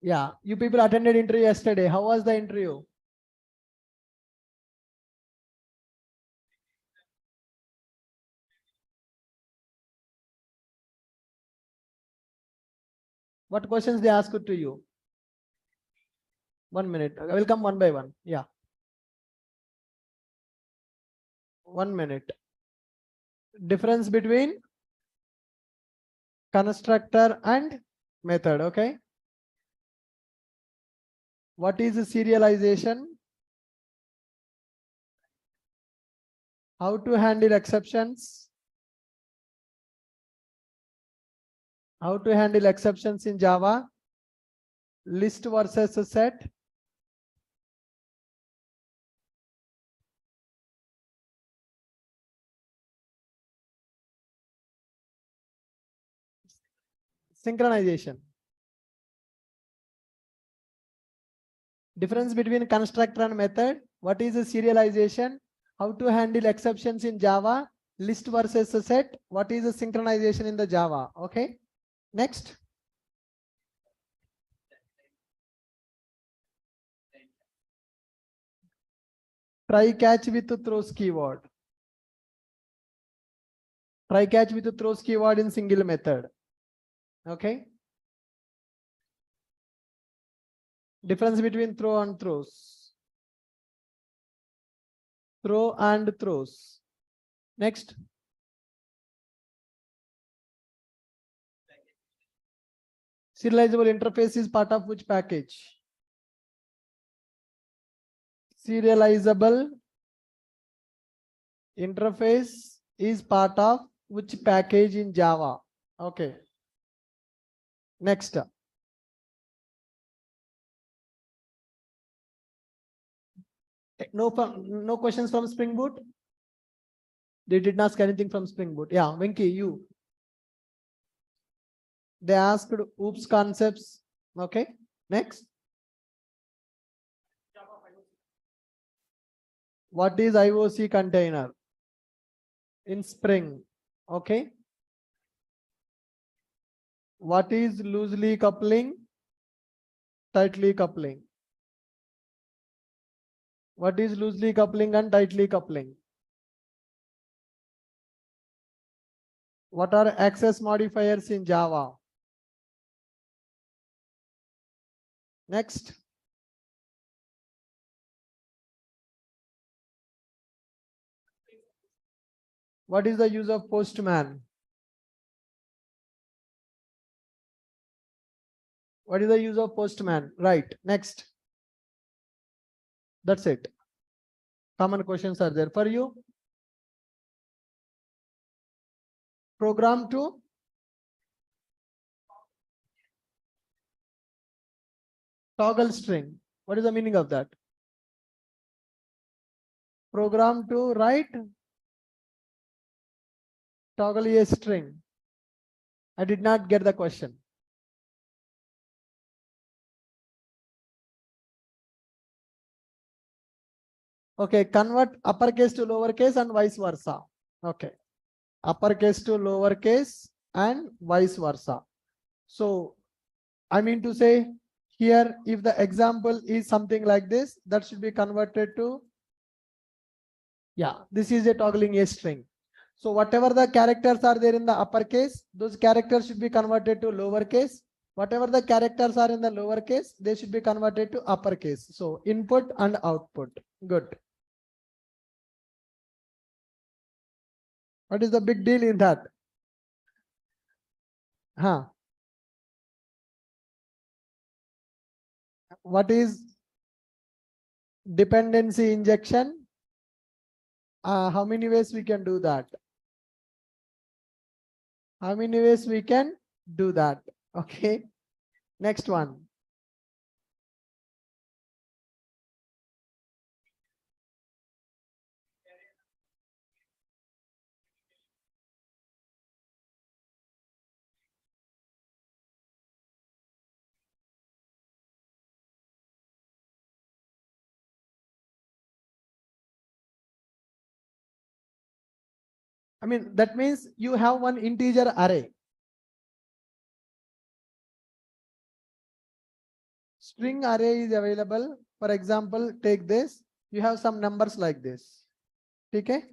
Yeah, you people attended interview yesterday. How was the interview? What questions they asked to you? 1 minute. I will come one by one. Yeah. 1 minute. Difference between constructor and method. Okay. What is serialization? How to handle exceptions? How to handle exceptions in Java? List versus a set? Synchronization. Difference between constructor and method. What is serialization? How to handle exceptions in Java? List versus a set. What is synchronization in the Java? Okay. Next. Try catch with throws keyword. Try catch with throws keyword in single method. Okay. Difference between throw and throws. Throw and throws. Next. Serializable interface is part of which package? Serializable interface is part of which package in Java? Okay. Next. No questions from Spring Boot? They did not ask anything from Spring Boot. Yeah, Venki, you. They asked oops concepts. Okay. Next. What is IOC container in Spring? Okay. What is loosely coupling? Tightly coupling. What is loosely coupling and tightly coupling? What are access modifiers in Java? Next. What is the use of postman? What is the use of postman? Right. Next. That's it. Common questions are there for you. Program to toggle string. What is the meaning of that? Program to write toggle a string. I did not get the question. Okay, convert uppercase to lowercase and vice versa. Okay, uppercase to lowercase and vice versa. So I mean to say here, if the example is something like this, that should be converted to, yeah, this is a toggling a string. So whatever the characters are there in the uppercase, those characters should be converted to lowercase. Whatever the characters are in the lowercase, they should be converted to uppercase. So input and output. Good. What is the big deal in that? Huh? What is dependency injection? How many ways we can do that? How many ways we can do that? Okay. Next one. I mean, that means you have one integer array. string array is available. For example, take this, you have some numbers like this. Okay.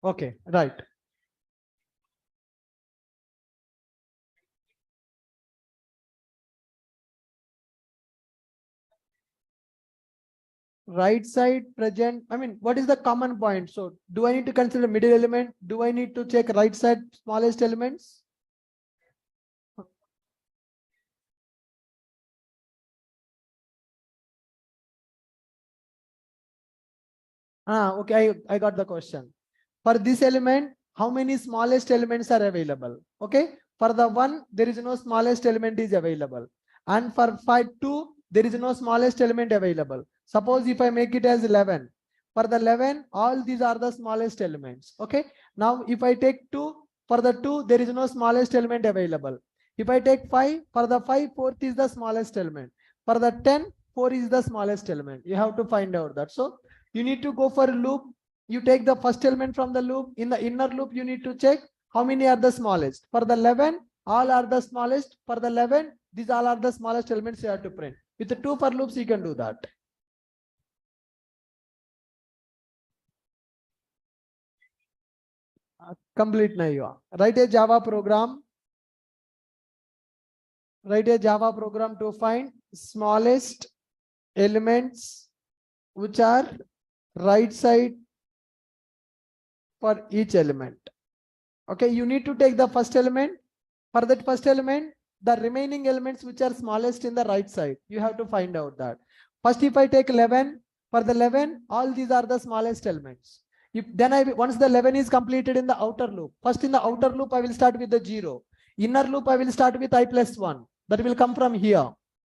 Okay, right. Right side present, I mean, what is the common point? So do I need to consider middle element? Do I need to check right side smallest elements? Okay, I got the question. For this element, how many smallest elements are available? Okay, for the one, there is no smallest element is available. And for 2, there is no smallest element available. Suppose if I make it as 11, for the 11, all these are the smallest elements. Okay, now if I take 2, for the 2, there is no smallest element available. If I take 5, for the 5, 4th is the smallest element. For the 10, 4 is the smallest element. You have to find out that. So you need to go for a loop. You take the first element from the loop. In the inner loop, you need to check how many are the smallest. For the 11, all are the smallest. For the 11, these all are the smallest elements you have to print. With the 2 for loops, you can do that. Complete nahi. Write a Java program. Write a Java program to find smallest elements which are right side for each element. Okay, you need to take the first element. For that first element, the remaining elements which are smallest in the right side, you have to find out that. First, if I take 11, for the 11, all these are the smallest elements. If then once the 11 is completed in the outer loop, first in the outer loop, I will start with the 0. Inner loop, I will start with I plus 1. That will come from here.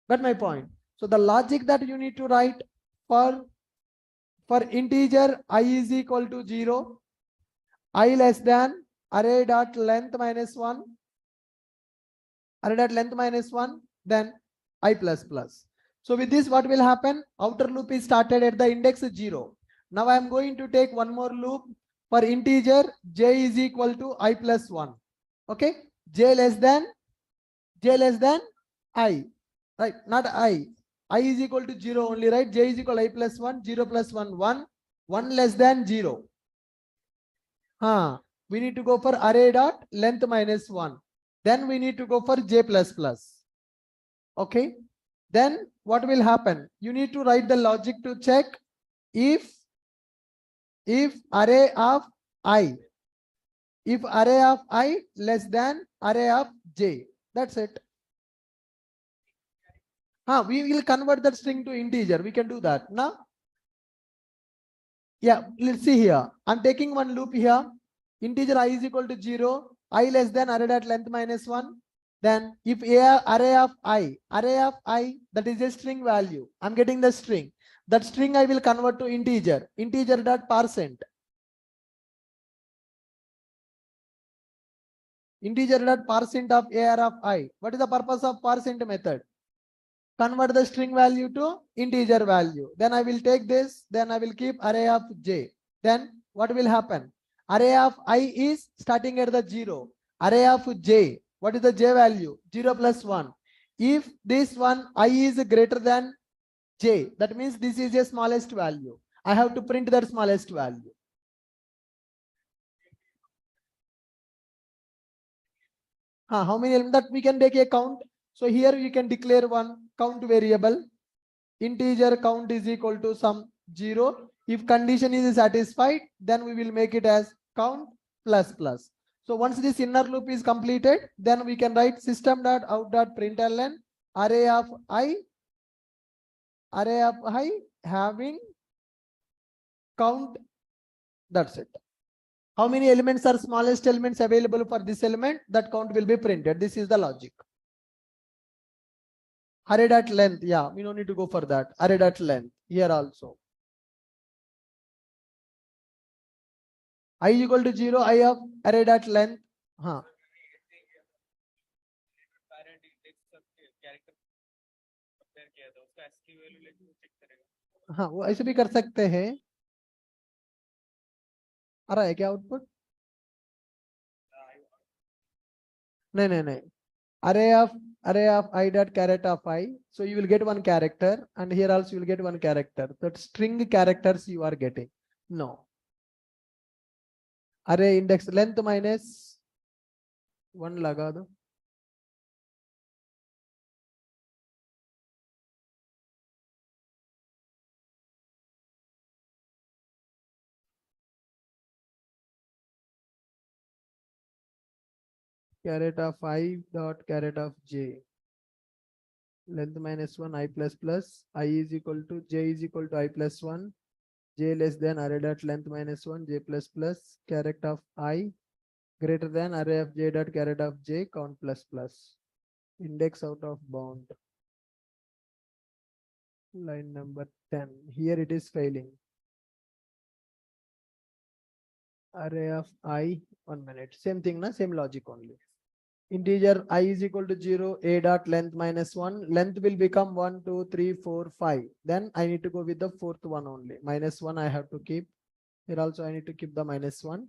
Got my point? So the logic that you need to write for integer I is equal to 0, I less than array dot length minus 1, array dot length minus 1, then I plus plus. So with this, what will happen? Outer loop is started at the index 0. Now I am going to take one more loop for integer j is equal to I plus 1. Okay, j less than I, right? Not I. I is equal to 0 only, right? J is equal to I plus 1, 0 plus 1, 1, 1 less than 0. We need to go for array dot length minus 1. Then we need to go for j plus plus. Okay. Then what will happen? You need to write the logic to check if array of I, if array of I less than array of j. That's it. We will convert that string to integer. We can do that. Now, yeah, let's see here. I'm taking one loop here. Integer I is equal to 0, I less than array dot length minus 1. Then if array of I, that is a string value. I'm getting the string. That string I will convert to integer. Integer dot parcent. Integer dot parcent of AR of I. What is the purpose of parcent method? Convert the string value to integer value. Then I will take this. Then I will keep array of j. Then what will happen? Array of I is starting at the 0. Array of j. What is the j value? 0 plus 1. If this one I is greater than j, that means this is a smallest value. I have to print that smallest value. How many elements that we can take a count? So here you can declare one count variable. Integer count is equal to some 0. If condition is satisfied, then we will make it as count plus plus. So once this inner loop is completed, then we can write system.out.println array of I having count. That's it. How many elements are smallest elements available for this element? That count will be printed. This is the logic. Array dot length. Yeah, we don't need to go for that. Array dot length here also. I is equal to 0. I of array dot length. हाँ, वो ऐसे भी कर सकते हैं। आ रहा है क्या आउटपुट? नहीं नहीं नहीं, array of I dot caret of I, so you will get one character, and here also you will get one character. That string characters you are getting. No, array index length minus 1 लगा दो. Caret of I dot caret of j, length minus 1 I plus plus, I is equal to j is equal to I plus 1, j less than array dot length minus 1 j plus plus, caret of I greater than array of j dot caret of j count plus plus. Index out of bound. Line number 10. Here it is failing. Array of I, 1 minute. Same thing, na? Same logic only. Integer I is equal to 0, a dot length minus 1. Length will become 1, 2, 3, 4, 5. Then I need to go with the fourth one only. Minus 1 I have to keep. Here also I need to keep the minus 1.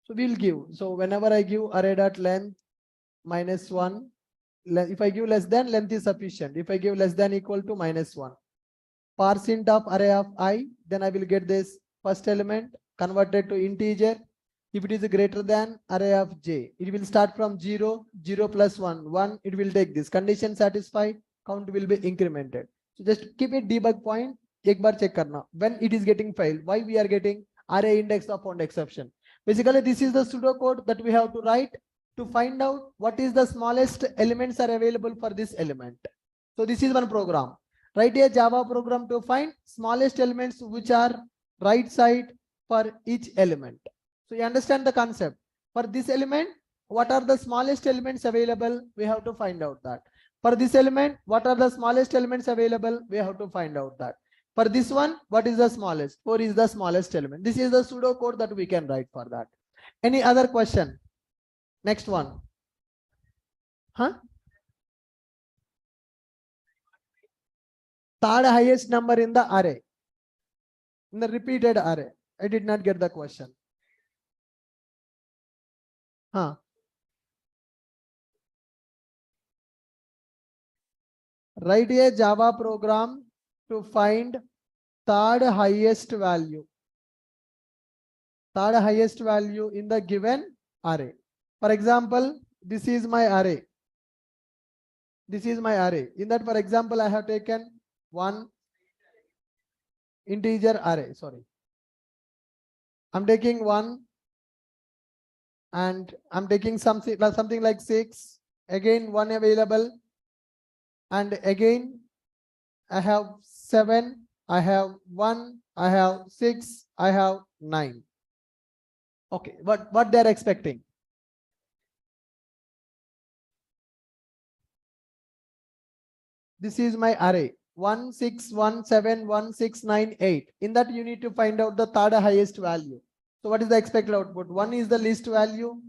So we'll give. So whenever I give array dot length minus 1, if I give less than, length is sufficient. If I give less than equal to minus 1. Parse int of array of I, then I will get this first element converted to integer. If it is greater than array of j, it will start from 0, 0 plus 1, 1, it will take this. Condition satisfied, count will be incremented. So just keep a debug point, एक बार check करना. When it is getting failed, why we are getting array index of found exception? Basically, this is the pseudocode that we have to write to find out what is the smallest elements are available for this element. So this is one program. Write a Java program to find smallest elements which are right side for each element. So you understand the concept. For this element, what are the smallest elements available? We have to find out that. For this element, what are the smallest elements available? We have to find out that. For this one, what is the smallest? 4 is the smallest element. This is the pseudo code that we can write for that. Any other question? Next one. Huh? Third highest number in the array. In the repeated array. I did not get the question. Huh. Write a Java program to find third highest value. Third highest value in the given array. For example, this is my array. This is my array. In that, for example, I have taken one integer array. Sorry. I'm taking one and I'm taking something like 6. Again, one available. And again, I have 7. I have 1. I have 6. I have 9. Okay, what they're expecting? This is my array 1 6 1 7 1 6 9 8. In that you need to find out the third highest value. So what is the expected output? 1 is the least value,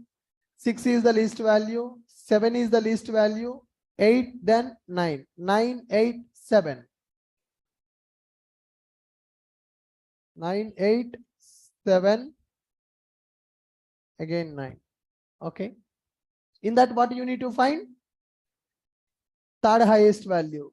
6 is the least value, 7 is the least value, 8, then 9. 9 8 7. 9 8 7, again 9. Okay, in that what you need to find? Third highest value.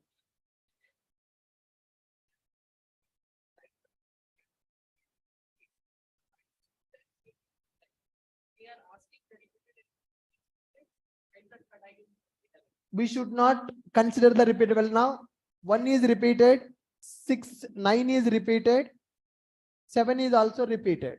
We should not consider the repeatable now. 1 is repeated, 6 9 is repeated, 7 is also repeated.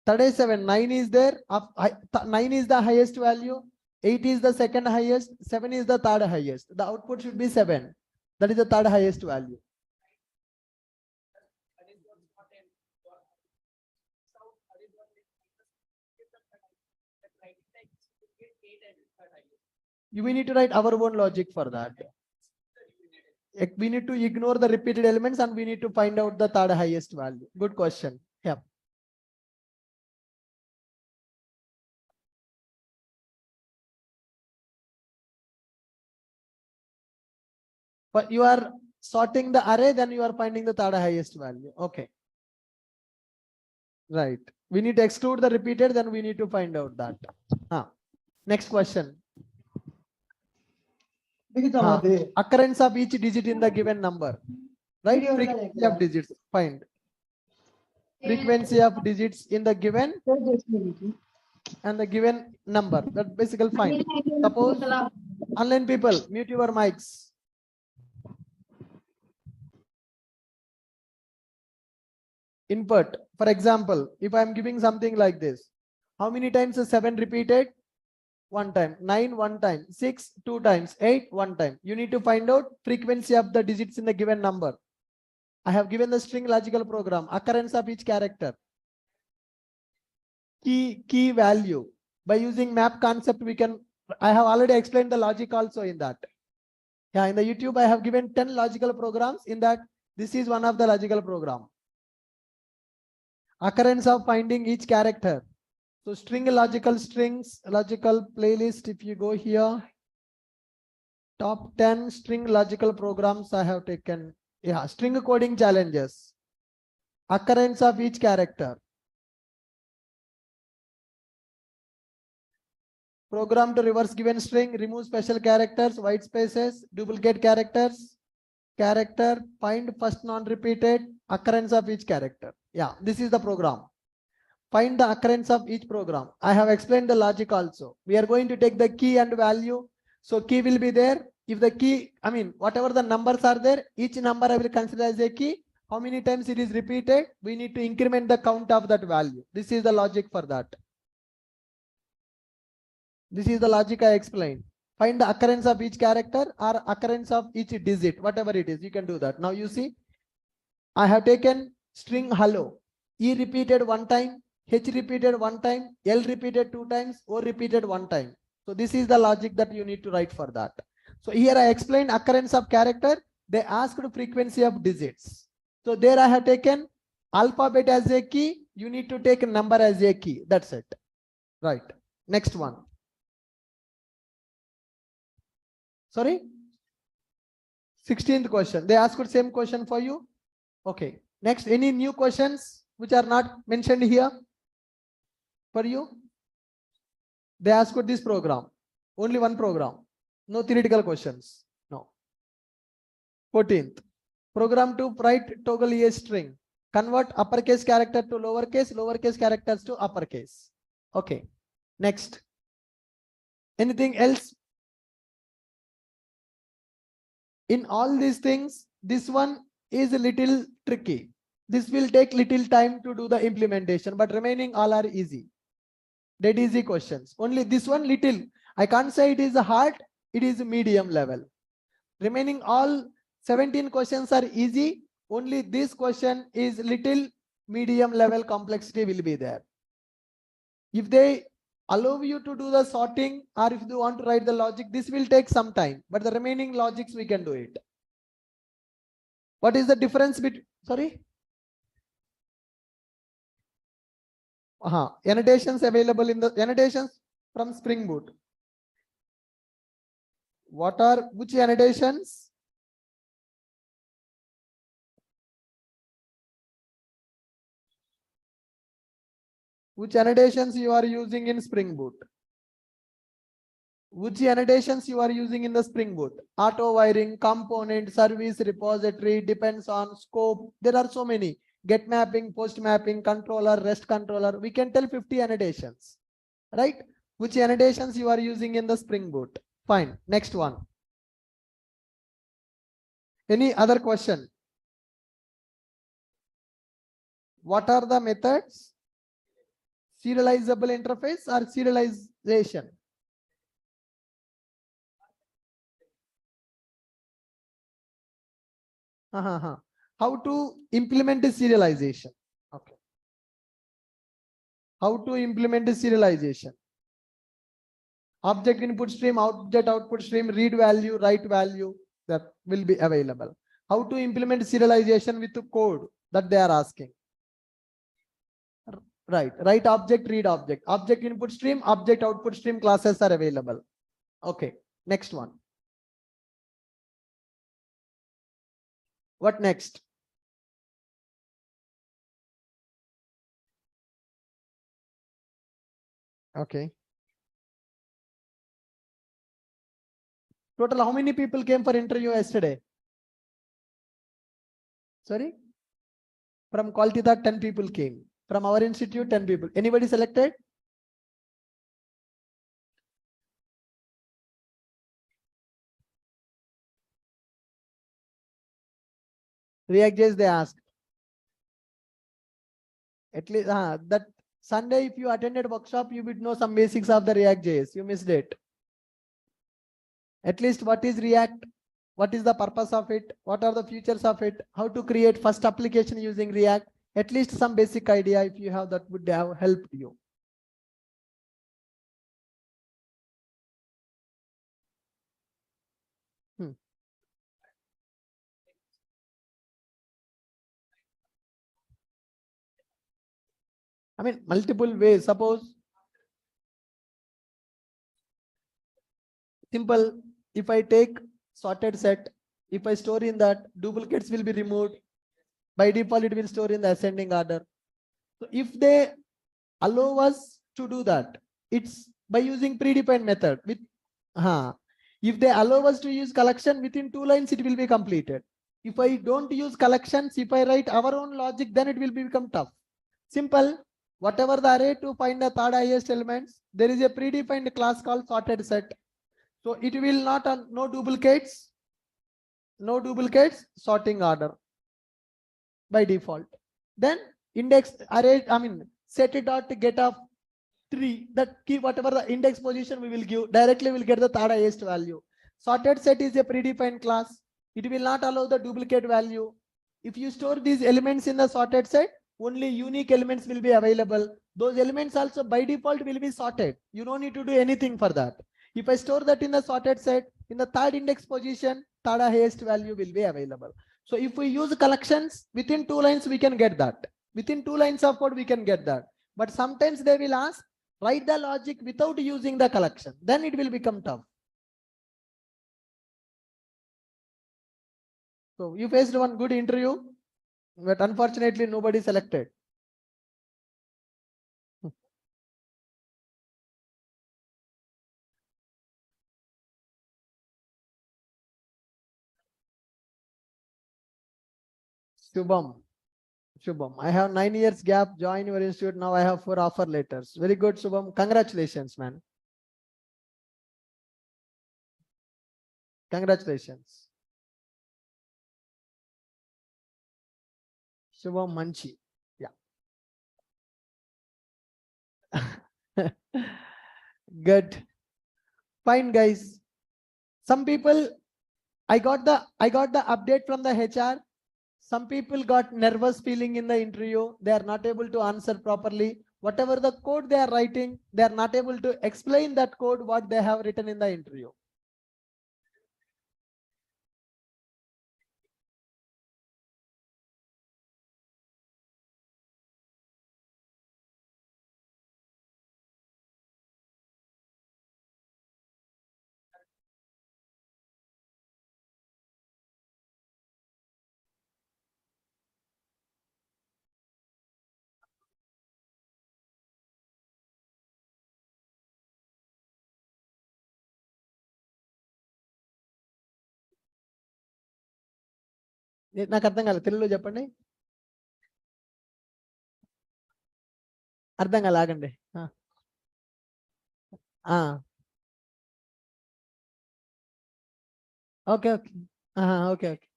37, 9 is there, 9 is the highest value, 8 is the second highest, 7 is the third highest. The output should be 7. That is the third highest value. We need to write our own logic for that. We need to ignore the repeated elements and we need to find out the third highest value. Good question. Yeah. But you are sorting the array, then you are finding the third highest value. Okay. Right. We need to exclude the repeated, then we need to find out that. Next question. Occurrence of each digit in the given number. Right? Frequency of digits. Find. Frequency of digits in the given and the given number. That basically fine. Suppose online people, mute your mics. Input. For example, if I am giving something like this, how many times is 7 repeated? 1 time. 9 1 time. 6 2 times. 8 1 time. You need to find out frequency of the digits in the given number. I have given the string logical program. Occurrence of each character. Key value. By using map concept, we can. I have already explained the logic also in that. Yeah, in the YouTube, I have given 10 logical programs. In that, this is one of the logical program. Occurrence of finding each character. So string logical strings, logical playlist. If you go here, top 10 string logical programs I have taken. Yeah, string coding challenges. Occurrence of each character. Program to reverse given string, remove special characters, white spaces, duplicate characters, character, find first non-repeated, occurrence of each character. Yeah, this is the program. Find the occurrence of each program. I have explained the logic also. We are going to take the key and value. So key will be there. If the key, whatever the numbers are there, each number I will consider as a key. How many times it is repeated? We need to increment the count of that value. This is the logic for that. This is the logic I explained. Find the occurrence of each character or occurrence of each digit, whatever it is. You can do that. Now you see, I have taken string hello. E repeated 1 time. H repeated 1 time, L repeated 2 times, O repeated 1 time. So this is the logic that you need to write for that. So here I explained occurrence of character. They asked frequency of digits. So there I have taken alphabet as a key. You need to take a number as a key. That's it. Right. Next one. Sorry? 16th question. They asked the same question for you. Okay. Next, any new questions which are not mentioned here? For you, they asked this program, only one program, no theoretical questions. No. 14th, program to write toggle a string, convert uppercase character to lowercase characters to uppercase. Okay. Next, anything else? In all these things, this one is a little tricky. This will take little time to do the implementation, but remaining all are easy. Dead easy questions. Only this one little. I can't say it is hard. It is medium level. Remaining all 17 questions are easy. Only this question is little medium level complexity will be there. If they allow you to do the sorting or if you want to write the logic, this will take some time. But the remaining logics we can do it. What is the difference between? Sorry. Annotations available in the annotations from Spring Boot. Which annotations? Which annotations you are using in Spring Boot? Which annotations you are using in the Spring Boot? Auto wiring, component, service, repository, depends on, scope. There are so many. Get mapping, post mapping, controller, REST controller. We can tell 50 annotations, right? Which annotations you are using in the Spring Boot? Fine. Next one. Any other question? What are the methods? Serializable interface or serialization? How to implement the serialization? Okay. How to implement the serialization? Object input stream, object output stream, read value, write value, that will be available. How to implement serialization with the code that they are asking? Right. Write object, read object. Object input stream, object output stream classes are available. Okay. Next one. What next? Okay. Total, how many people came for interview yesterday? Sorry? From Quality that 10 people came. From our institute, 10 people. Anybody selected? React.js they asked. At least that Sunday, if you attended workshop, you would know some basics of the React.js. You missed it. At least what is React? What is the purpose of it? What are the features of it? How to create first application using React? At least some basic idea if you have, that would have helped you. I mean, multiple ways. Suppose simple, if I take sorted set, if I store in that, duplicates will be removed. By default, it will store in the ascending order. So if they allow us to do that, it's by using predefined method with if they allow us to use collection within 2 lines, it will be completed. If I don't use collections, if I write our own logic, then it will become tough. Simple. Whatever the array to find the third highest elements, there is a predefined class called sorted set. So it will not no duplicates, sorting order by default. Then index array, I mean set it dot get of 3, that key whatever the index position we will give, directly will get the third highest value. Sorted set is a predefined class. It will not allow the duplicate value. If you store these elements in the sorted set, only unique elements will be available. Those elements also by default will be sorted. You don't need to do anything for that. If I store that in the sorted set, in the third index position, third highest value will be available. So if we use collections within 2 lines, we can get that. Within 2 lines of code, we can get that. But sometimes they will ask, write the logic without using the collection. Then it will become tough. So you faced one good interview, but unfortunately nobody selected. Shubham, I have 9 years gap, join your institute. Now I have 4 offer letters. Very good, Shubham. Congratulations, man. Congratulations. Shubham Manchi. Yeah. Good. Fine, guys. Some people, I got the update from the HR. Some people got nervous feeling in the interview. They are not able to answer properly. Whatever the code they are writing, they are not able to explain that code, what they have written in the interview. నాకు అర్థం కాలేదు, తెలుగులో చెప్పండి. అర్థం కాలే, ఆగండి. Okay okay okay okay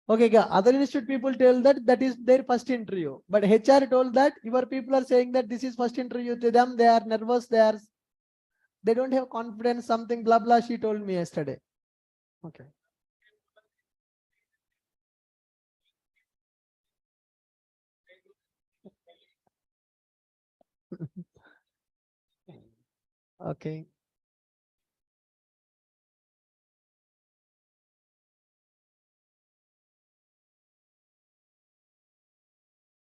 okay. Other institute people tell that that is their first interview, but HR told that your people are saying that this is first interview to them. They are nervous. They don't have confidence. Something blah blah. She told me yesterday. Okay. Okay.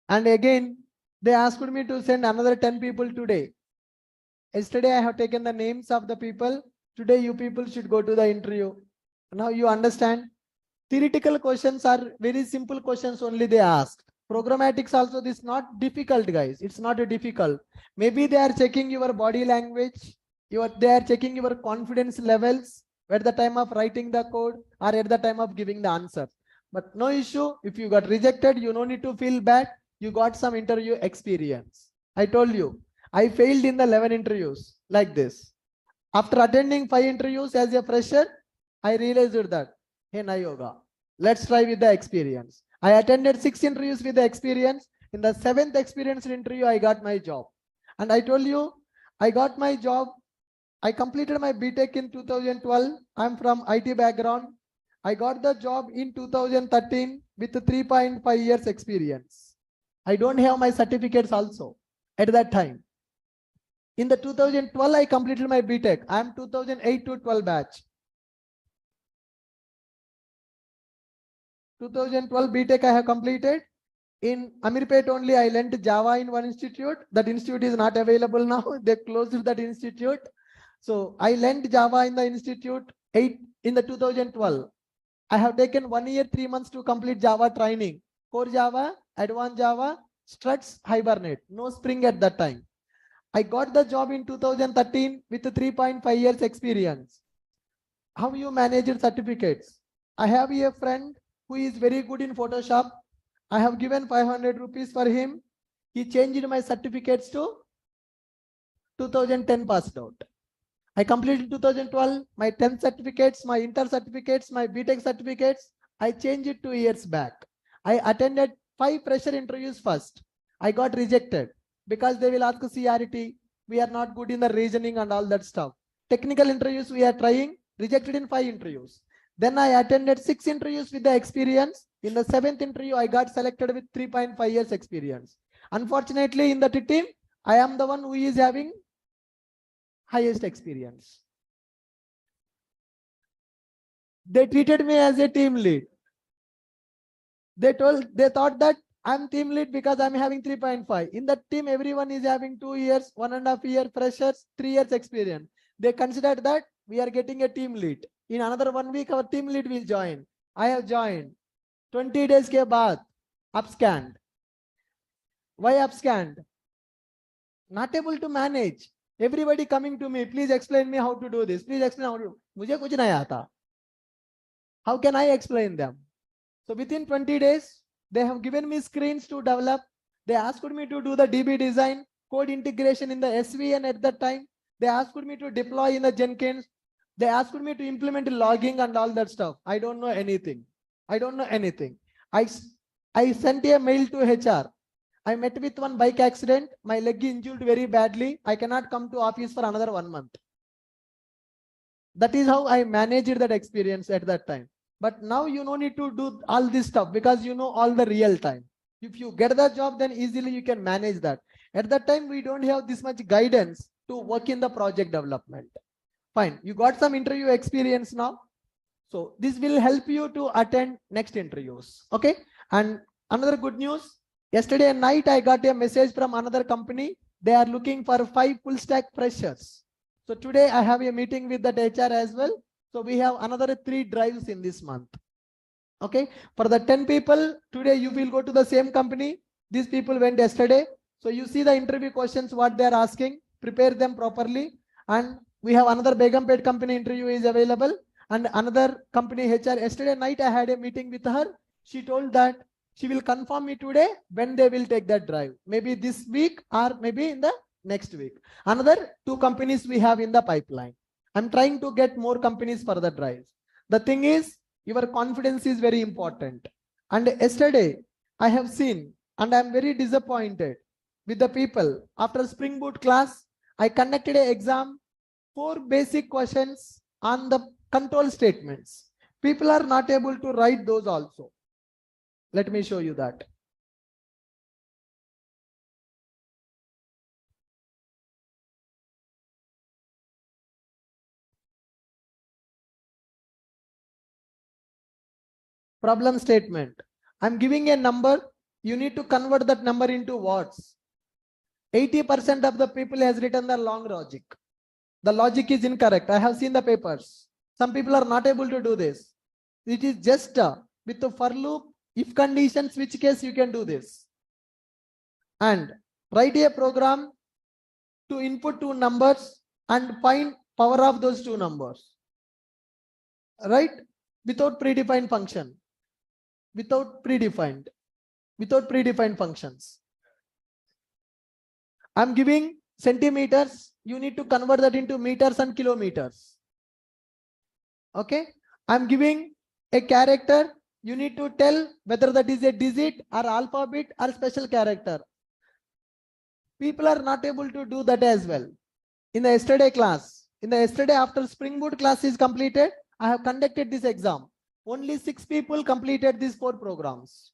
And again, they asked me to send another 10 people today. Yesterday, I have taken the names of the people. Today, you people should go to the interview. Now you understand. theoretical questions are very simple questions only they ask. Programmatics also, this is not difficult, guys. It's not a difficult. Maybe they are checking your body language. They are checking your confidence levels at the time of writing the code or at the time of giving the answer. But no issue. If you got rejected, you no need to feel bad. You got some interview experience. I told you, I failed in the 11 interviews like this. After attending 5 interviews as a fresher, I realized that, hey, Nayoga, let's try with the experience. I attended 6 interviews with the experience. In the 7th experience interview, I got my job. And I told you, I got my job. I completed my BTech in 2012. I'm from IT background. I got the job in 2013 with 3.5 years experience. I don't have my certificates also at that time. In the 2012, I completed my BTech. I am 2008 to 12 batch. 2012 BTech I have completed. In Amirpet only, I learned Java in one institute. That institute is not available now. They closed that institute. So I learned Java in the institute in the 2012. I have taken 1 year, 3 months to complete Java training. Core Java, Advanced Java, Struts, Hibernate. No Spring at that time. I got the job in 2013 with 3.5 years experience. How you manage your certificates? I have a friend who is very good in Photoshop. I have given 500 rupees for him. He changed my certificates to 2010 passed out. I completed 2012, my 10th certificates, my inter certificates, my BTech certificates. I changed it 2 years back. I attended 5 fresher interviews first. I got rejected because they will ask CRT. We are not good in the reasoning and all that stuff. Technical interviews we are trying, rejected in 5 interviews. Then I attended 6 interviews with the experience. In the 7th interview, I got selected with 3.5 years experience. Unfortunately, in that team, I am the one who is having highest experience. They treated me as a team lead. They thought that I'm team lead because I'm having 3.5. In that team, everyone is having 2 years, 1.5 year freshers, 3 years experience. They considered that we are getting a team lead. In another 1 week, our team lead will join. I have joined. 20 days ke baad, upscanned. Why upscanned? Not able to manage. Everybody coming to me, please explain me how to do this. Please explain how to do. मुझे कुछ नहीं आता. How can I explain them? So within 20 days, they have given me screens to develop. They asked me to do the DB design, code integration in the SVN at that time. They asked me to deploy in the Jenkins. They asked me to implement logging and all that stuff. I don't know anything. I don't know anything. I sent a mail to HR. I met with one bike accident. My leg injured very badly. I cannot come to office for another 1 month. That is how I managed that experience at that time. But now you no need to do all this stuff because you know all the real time. If you get the job, then easily you can manage that. At that time, we don't have this much guidance to work in the project development. Fine. You got some interview experience now. So this will help you to attend next interviews. Okay. And another good news. Yesterday night, I got a message from another company. They are looking for 5 full stack freshers. So today I have a meeting with that HR as well. So we have another 3 drives in this month. Okay. For the 10 people, today you will go to the same company. These people went yesterday. So you see the interview questions, what they are asking, prepare them properly. And we have another Begumpet company interview is available. And another company HR, yesterday night I had a meeting with her. She told that she will confirm me today when they will take that drive. Maybe this week or maybe in the next week. Another 2 companies we have in the pipeline. I'm trying to get more companies for the drives. The thing is, your confidence is very important. And yesterday, I have seen, and I'm very disappointed with the people. After Spring Boot class, I conducted an exam, 4 basic questions on the control statements. People are not able to write those also. Let me show you that. Problem statement. I'm giving a number. You need to convert that number into words. 80% of the people has written the long logic. The logic is incorrect. I have seen the papers. Some people are not able to do this. It is just with the for loop, if conditions, which case you can do this. And write a program to input two numbers and find power of those two numbers. Right? Without predefined function. Without predefined functions. I'm giving centimeters. You need to convert that into meters and kilometers. Okay. I'm giving a character. You need to tell whether that is a digit or alphabet or special character. People are not able to do that as well. In the yesterday after Spring Boot class is completed, I have conducted this exam. Only 6 people completed these 4 programs.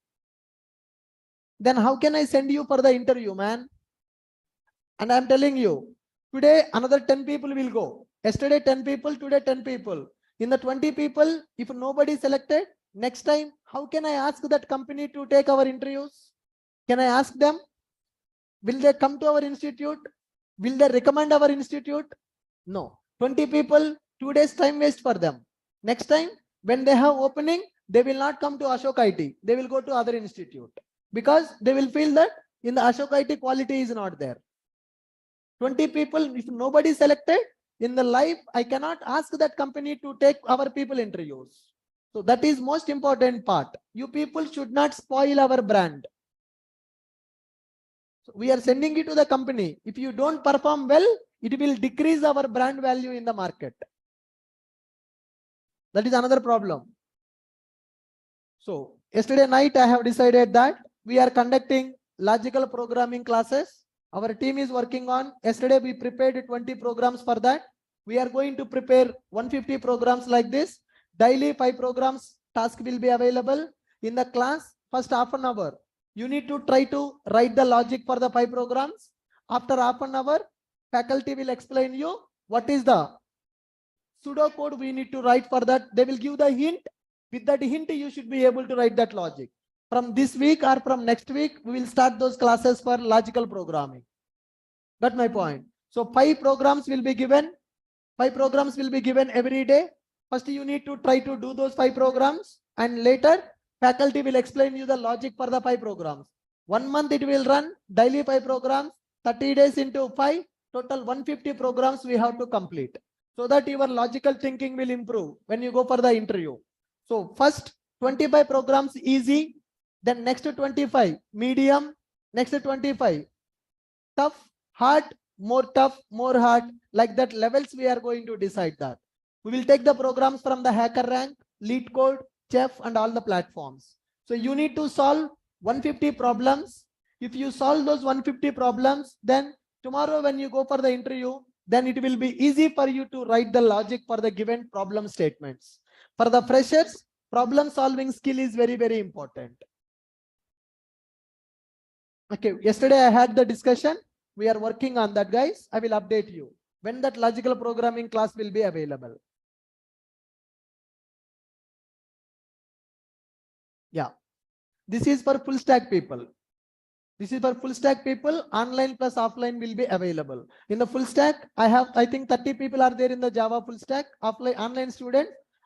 Then how can I send you for the interview, man? And I'm telling you, today another 10 people will go. Yesterday 10 people, today 10 people. In the 20 people, if nobody is selected, next time, how can I ask that company to take our interviews? Can I ask them? Will they come to our institute? Will they recommend our institute? No. 20 people, 2 days time waste for them. Next time, when they have opening, they will not come to Ashok IT. They will go to other institute because they will feel that in the Ashok IT quality is not there. 20 people, if nobody is selected in the life, I cannot ask that company to take our people interviews. So that is most important part. You people should not spoil our brand. So we are sending it to the company. If you don't perform well, it will decrease our brand value in the market. That is another problem. So yesterday night, I have decided that we are conducting logical programming classes. Our team is working on. Yesterday, we prepared 20 programs for that. We are going to prepare 150 programs like this. Daily 5 programs task will be available in the class. First half an hour, you need to try to write the logic for the 5 programs. After half an hour, faculty will explain you what is the pseudo code we need to write for that. They will give the hint. With that hint, you should be able to write that logic. From this week or from next week, we will start those classes for logical programming. Got my point? So 5 programs will be given. 5 programs will be given every day. First, you need to try to do those 5 programs, and later faculty will explain you the logic for the 5 programs. 1 month it will run daily 5 programs, 30 days into 5, total 150 programs we have to complete, so that your logical thinking will improve when you go for the interview. So first 25 programs easy, then next 25 medium, next 25 tough, hard, more tough, more hard, like that levels we are going to decide that. We will take the programs from the Hacker Rank, Lead Code, Chef and all the platforms. So you need to solve 150 problems. If you solve those 150 problems, then tomorrow when you go for the interview, then it will be easy for you to write the logic for the given problem statements. For the freshers, problem solving skill is very, very important. Okay, yesterday I had the discussion. We are working on that, guys. I will update you when that logical programming class will be available. Yeah, this is for full stack people. This is for full stack people. Online plus offline will be available. In the full stack, I think 30 people are there in the Java full stack. Offline,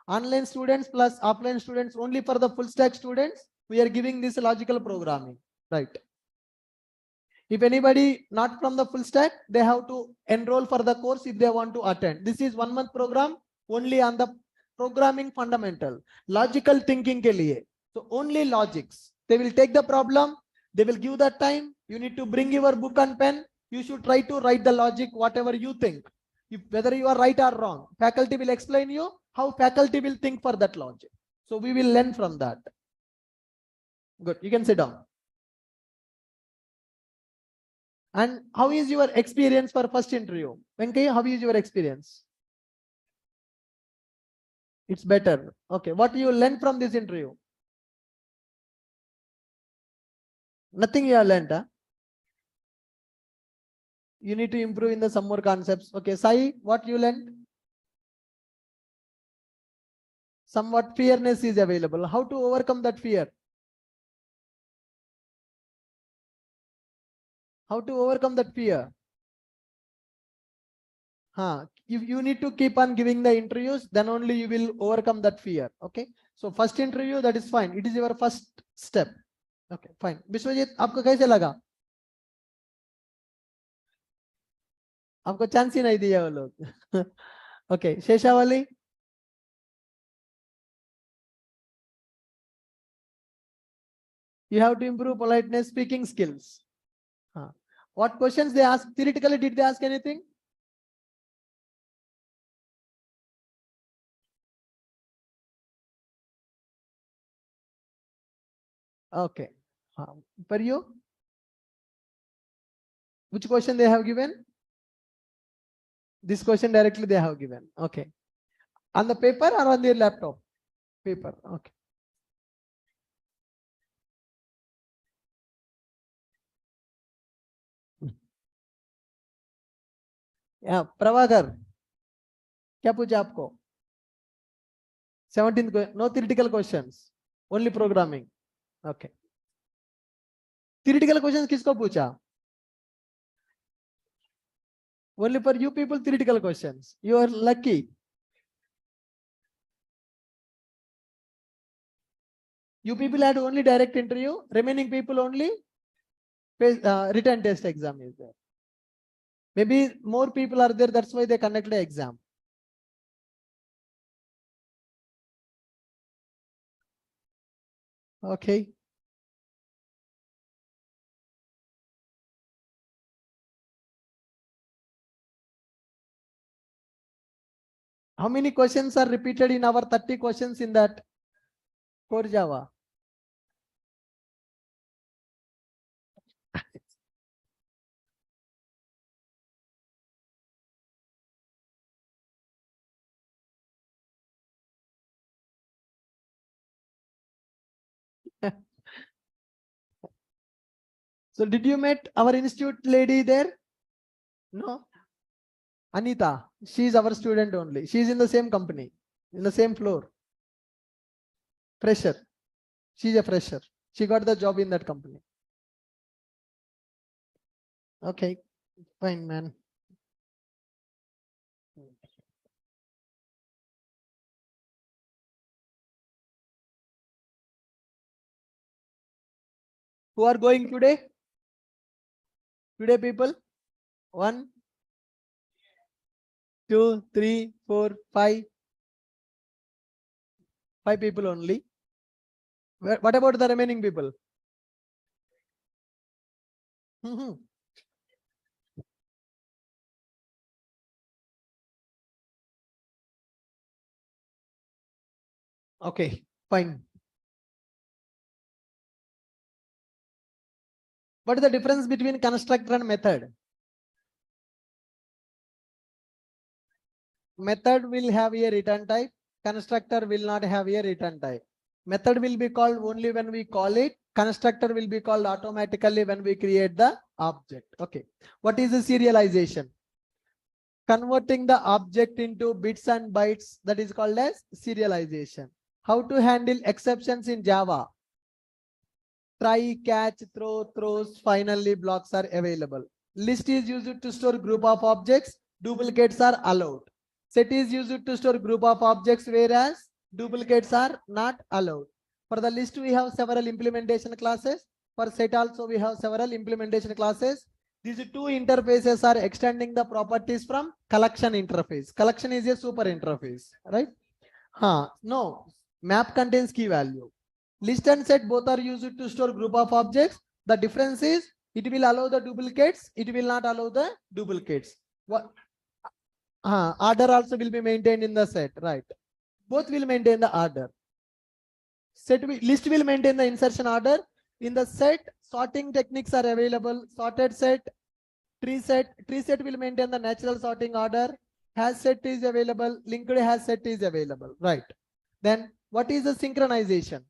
online students plus offline students only for the full stack students. We are giving this logical programming, right? If anybody not from the full stack, they have to enroll for the course if they want to attend. This is 1 month program only on the programming fundamental, logical thinking ke liye. So only logics. They will take the problem. They will give the time. You need to bring your book and pen. You should try to write the logic, whatever you think. If whether you are right or wrong, faculty will explain you how faculty will think for that logic. So we will learn from that. Good. You can sit down. And how is your experience for first interview? Venkay, how is your experience? It's better. Okay. What you learned from this interview? Nothing you have learned. Huh? You need to improve in the some more concepts. Okay. Sai, what you learned? Somewhat fearness is available. How to overcome that fear? How to overcome that fear? If you need to keep on giving the interviews, then only you will overcome that fear. Okay. So first interview, that is fine. It is your first step. Okay, fine. Vishwajeet, आपको कैसे लगा? आपको chance ही नहीं दिया वो लोग. Okay, शेषावली. You have to improve politeness, speaking skills. What questions they ask? Theoretically, did they ask anything? Okay. For you, which question they have given? This question directly they have given. Okay. On the paper or on their laptop? Paper. Okay. Yeah, Prabhakar, क्या पूछा आपको? 17th, no theoretical questions, only programming. Okay. Theoretical questions किसको पूछा? Only for you people theoretical questions. You are lucky. You people had only direct interview. Remaining people only written test exam is there. Maybe more people are there. That's why they conducted the exam. Okay. How many questions are repeated in our 30 questions in that core Java? So did you met our institute lady there? No. Anita, she is our student only. She is in the same company, in the same floor. Fresher. She is a fresher. She got the job in that company. Okay, fine, man. Who are going today? Today, people? 1, 2, 3, 4, 5. 5 people only. What about the remaining people? Okay, fine. What is the difference between constructor and method? Method will have a return type. Constructor will not have a return type. Method will be called only when we call it. Constructor will be called automatically when we create the object. Okay. What is the serialization? Converting the object into bits and bytes, that is called as serialization. How to handle exceptions in Java? Try, catch, throw, throws, finally blocks are available. List is used to store group of objects. Duplicates are allowed. Set is used to store group of objects, whereas duplicates are not allowed. For the list, we have several implementation classes. For set also, we have several implementation classes. These two interfaces are extending the properties from collection interface. Collection is a super interface, right? No, map contains key value. List and set both are used to store group of objects. The difference is it will allow the duplicates, it will not allow the duplicates. What? Order also will be maintained in the set, right? Both will maintain the order. List will maintain the insertion order. In the set, sorting techniques are available. Sorted set, tree set will maintain the natural sorting order. Hash set is available. Linked hash set is available, right? Then what is the synchronization?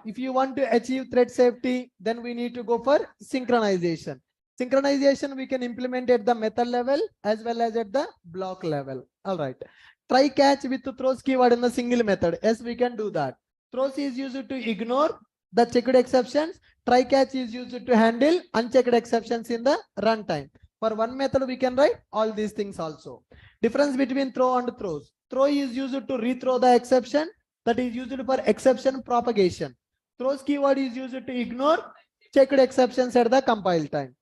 If you want to achieve thread safety, then we need to go for synchronization. Synchronization we can implement at the method level as well as at the block level. All right. Try catch with the throws keyword in the single method. Yes, we can do that. Throws is used to ignore the checked exceptions. Try catch is used to handle unchecked exceptions in the runtime. For one method, we can write all these things also. Difference between throw and throws. Throw is used to rethrow the exception, that is used for exception propagation. Throws keyword is used to ignore checked exceptions at the compile time.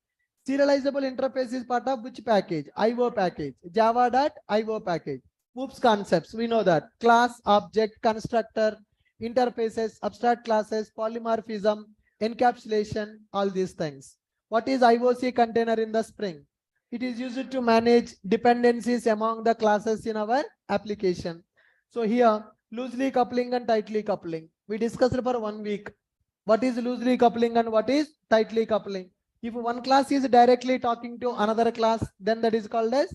Serializable interface is part of which package? IO package. Java.io package. Oops concepts, we know that. Class, object, constructor, interfaces, abstract classes, polymorphism, encapsulation, all these things. What is IOC container in the Spring? It is used to manage dependencies among the classes in our application. So here, loosely coupling and tightly coupling. We discussed for 1 week. What is loosely coupling and what is tightly coupling? If one class is directly talking to another class, then that is called as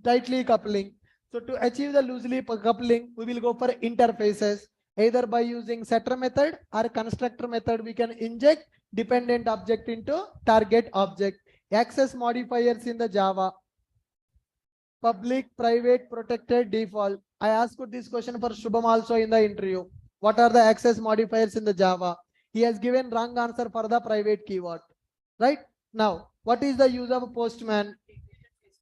tightly coupling. So to achieve the loosely coupling, we will go for interfaces. Either by using setter method or constructor method, we can inject dependent object into target object. Access modifiers in the Java. Public, private, protected, default. I asked this question for Shubham also in the interview. What are the access modifiers in the Java? He has given wrong answer for the private keyword. Right? Now, what is the use of Postman?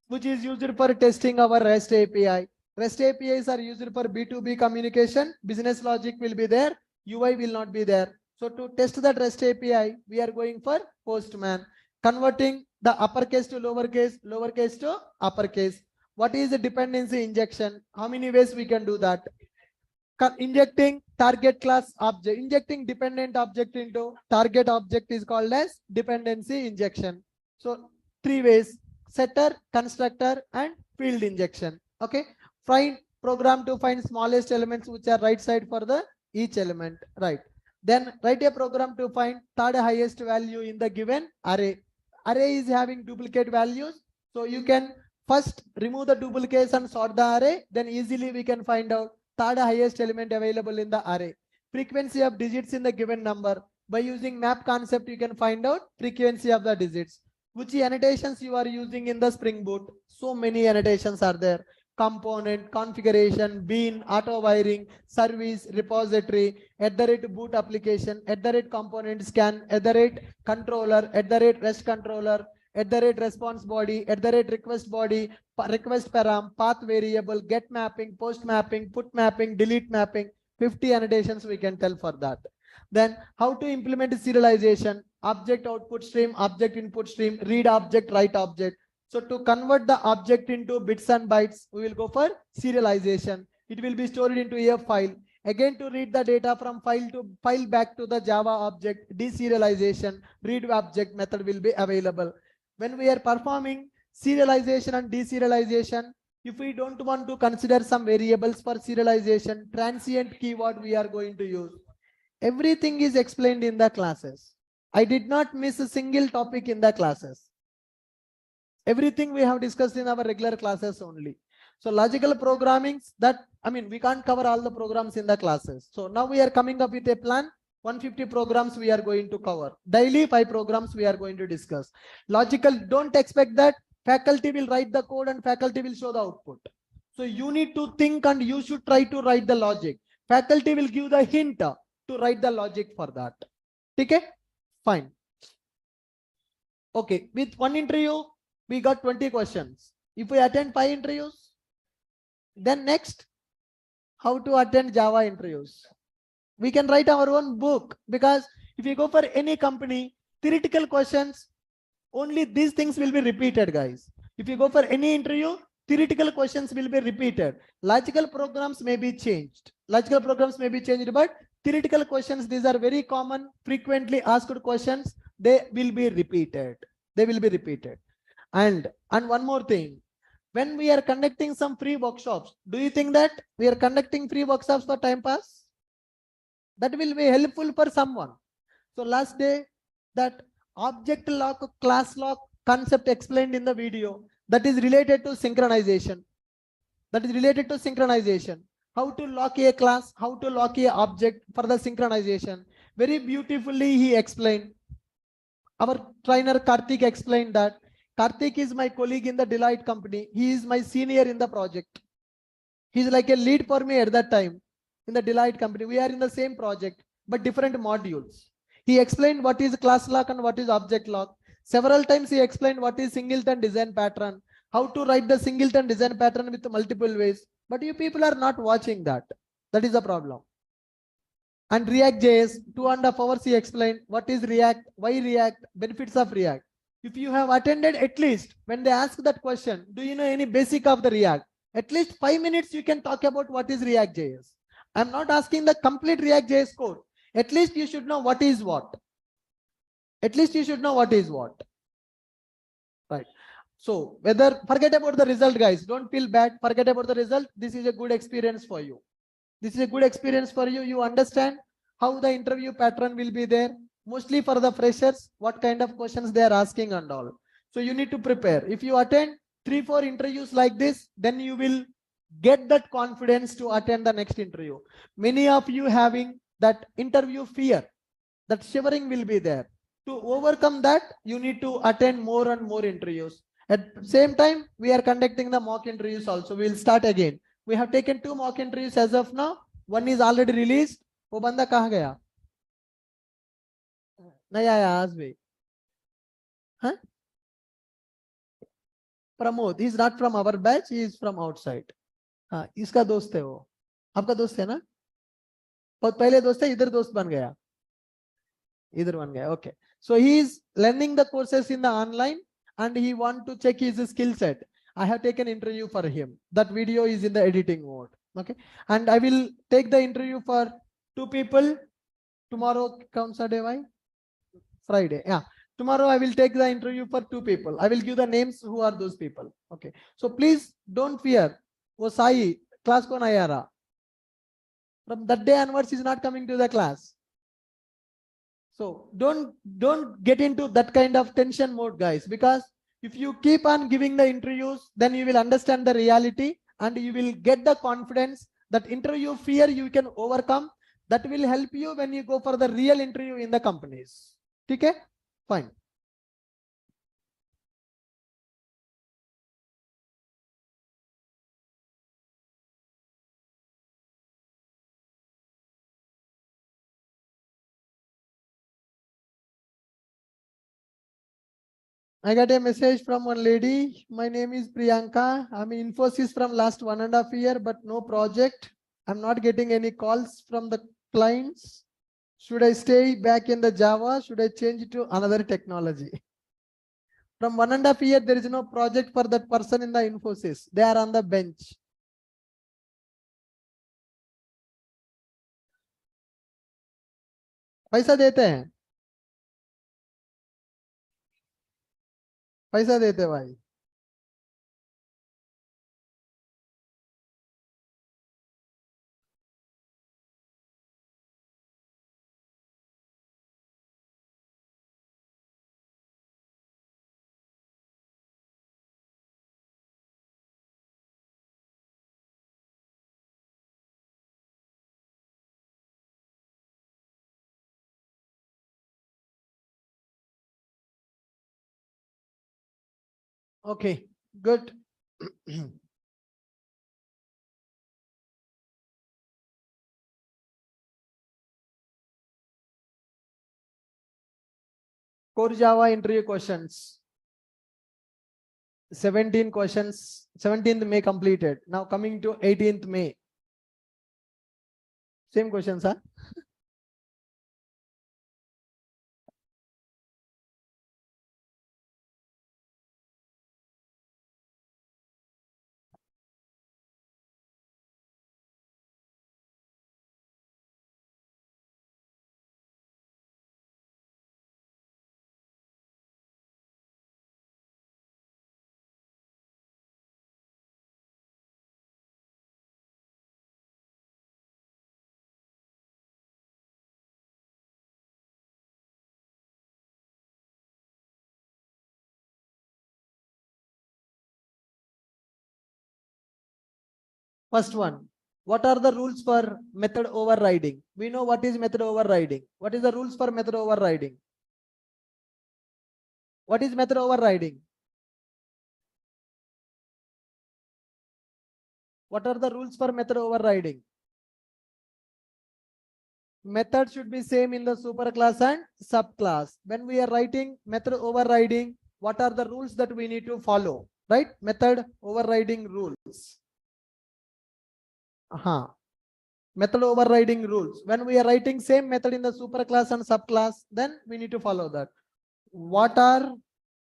Which is used for testing our REST API. REST APIs are used for B2B communication. Business logic will be there. UI will not be there. So to test that REST API, we are going for Postman. Converting the uppercase to lowercase, lowercase to uppercase. What is the dependency injection? How many ways we can do that? Injecting target class object, injecting dependent object into target object is called as dependency injection. So 3 ways: setter, constructor, and field injection. Okay. Find program to find smallest elements which are right side for the each element. Right. Then write a program to find third highest value in the given array. Array is having duplicate values. So you can first remove the duplicates and sort the array. Then easily we can find out third highest element available in the array. Frequency of digits in the given number. By using map concept, you can find out frequency of the digits. Which annotations you are using in the Spring Boot? So many annotations are there. Component, configuration, bean, auto wiring, service, repository, @boot application, @component scan, @controller, @rest controller, @response body, @request body, request param, path variable, get mapping, post mapping, put mapping, delete mapping. 50 annotations we can tell for that. Then how to implement serialization? Object output stream, object input stream, read object, write object. So to convert the object into bits and bytes, we will go for serialization. It will be stored into a file. Again, to read the data from file back to the Java object, deserialization, read object method will be available. When we are performing serialization and deserialization, if we don't want to consider some variables for serialization, transient keyword we are going to use. Everything is explained in the classes. I did not miss a single topic in the classes. Everything we have discussed in our regular classes only. So logical programming, we can't cover all the programs in the classes. So now we are coming up with a plan. 150 programs we are going to cover. Daily 5 programs we are going to discuss. Logical, don't expect that faculty will write the code and faculty will show the output. So you need to think and you should try to write the logic. Faculty will give the hint to write the logic for that. Okay? Fine. Okay, with one interview, we got 20 questions. If we attend 5 interviews, then next, how to attend Java interviews. We can write our own book, because if you go for any company, theoretical questions, only these things will be repeated, guys. If you go for any interview, theoretical questions will be repeated. Logical programs may be changed. But theoretical questions, these are very common, frequently asked questions. They will be repeated. And one more thing. When we are conducting some free workshops, do you think that we are conducting free workshops for time pass? That will be helpful for someone. So last day, that object lock, class lock concept explained in the video, that is related to synchronization. How to lock a class, how to lock a object for the synchronization. Very beautifully he explained. Our trainer Karthik explained that. Karthik is my colleague in the Delight company. He is my senior in the project. He's like a lead for me at that time in the Delight company. We are in the same project, but different modules. He explained what is class lock and what is object lock. Several times he explained what is singleton design pattern, how to write the singleton design pattern with multiple ways. But you people are not watching that. That is the problem. And React.js, 2.5 hours he explained what is React, why React, benefits of React. If you have attended, at least when they ask that question, do you know any basic of the React? At least 5 minutes you can talk about what is React.js. I'm not asking the complete React.js code. At least you should know what is what. At least you should know what is what. Right. So whether, forget about the result, guys. Don't feel bad. Forget about the result. This is a good experience for you. This is a good experience for you. You understand how the interview pattern will be there. Mostly for the freshers, what kind of questions they are asking and all. So you need to prepare. If you attend 3-4 interviews like this, then you will get that confidence to attend the next interview. Many of you having that interview fear, that shivering will be there. To overcome that, you need to attend more and more interviews. At the same time, we are conducting the mock interviews also. We will start again. We have taken 2 mock interviews as of now. One is already released. वो बंदा कहाँ गया? नहीं आया आज भी. Huh? Pramod, he is not from our batch. He is from outside. हाँ, इसका दोस्त है वो. आपका दोस्त है ना? बहुत पहले दोस्त है, इधर दोस्त बन गया. Either one guy. Okay. So he is learning the courses in the online and he want to check his skill set. I have taken interview for him. That video is in the editing mode. Okay. And I will take the interview for 2 people. Tomorrow comes a day, why? Friday. Yeah. Tomorrow I will take the interview for 2 people. I will give the names who are those people. Okay. So please don't fear. वो Sai class को नहीं आ रहा. From that day onwards he is not coming to the class. So don't get into that kind of tension mode, guys, because if you keep on giving the interviews, then you will understand the reality and you will get the confidence that interview fear you can overcome. That will help you when you go for the real interview in the companies. Okay? Fine. I got a message from one lady. My name is Priyanka. I'm in Infosys from last 1.5 years, but no project. I'm not getting any calls from the clients. Should I stay back in the Java? Should I change to another technology? From 1.5 years, there is no project for that person in the Infosys. They are on the bench. पैसा देते हैं, पैसा देते भाई. Okay, good. Core Java interview questions. 17 questions. 17th May completed. Now coming to 18th May. Same questions, huh? First one. What are the rules for method overriding? We know what is method overriding. What is the rules for method overriding? What is method overriding? What are the rules for method overriding? Method should be same in the superclass and subclass. When we are writing method overriding, what are the rules that we need to follow? Right? Method overriding rules. Method overriding rules. When we are writing same method in the superclass and subclass, then we need to follow that. What are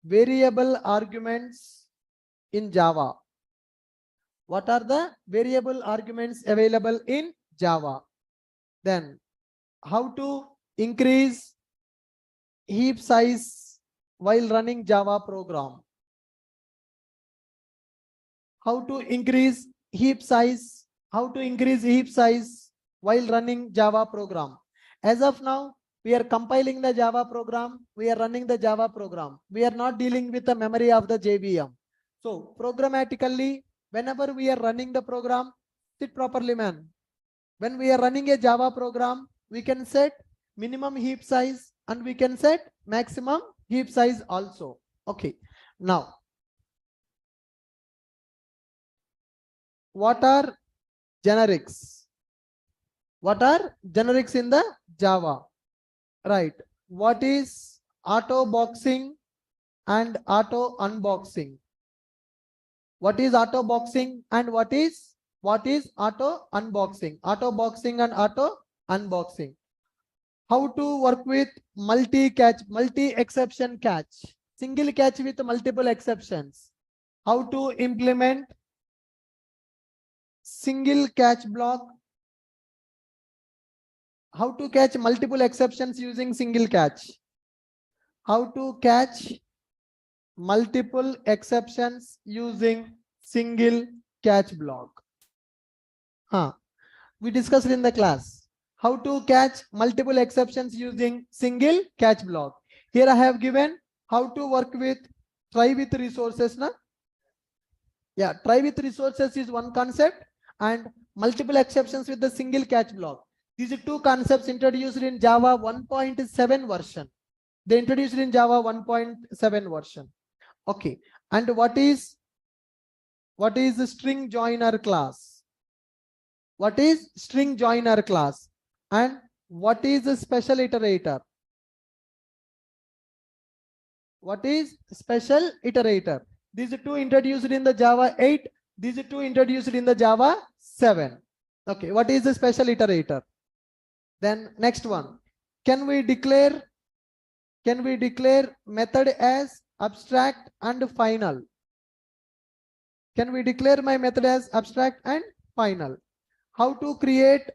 variable arguments in Java? What are the variable arguments available in Java? Then how to increase heap size while running Java program? How to increase heap size? How to increase heap size while running Java program? As of now, we are compiling the Java program. We are running the Java program. We are not dealing with the memory of the JVM. So programmatically, whenever we are running the program, sit properly, man. When we are running a Java program, we can set minimum heap size and we can set maximum heap size also. Okay. Now, what are generics? What are generics in the Java? Right. What is auto boxing and auto unboxing? What is auto boxing and what is auto unboxing? Auto boxing and auto unboxing. How to work with multi-catch, multi-exception catch, single catch with multiple exceptions. How to implement single catch block. How to catch multiple exceptions using single catch. How to catch multiple exceptions using single catch block. We discussed in the class how to catch multiple exceptions using single catch block. Here I have given how to work with try with resources. Yeah, try with resources is one concept and multiple exceptions with the single catch block. These are two concepts introduced in Java 1.7 version. They introduced in Java 1.7 version. Okay, and what is the string joiner class? What is string joiner class? And what is the special iterator? What is special iterator? These two introduced in the Java 8. These two introduced in the Java 7. Okay, what is the special iterator? Then next one. Can we declare method as abstract and final? Can we declare my method as abstract and final? How to create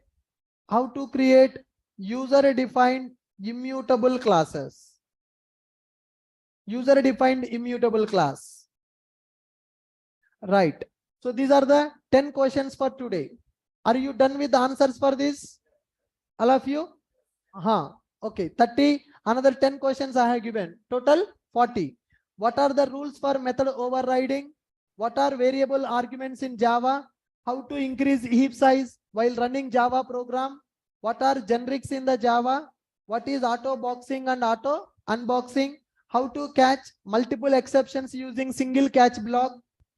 user defined immutable classes? User defined immutable class. Right. So these are the 10 questions for today. Are you done with the answers for this? All of you? Okay. 30. Another 10 questions I have given. Total 40. What are the rules for method overriding? What are variable arguments in Java? How to increase heap size while running Java program? What are generics in the Java? What is auto boxing and auto unboxing? How to catch multiple exceptions using single catch block?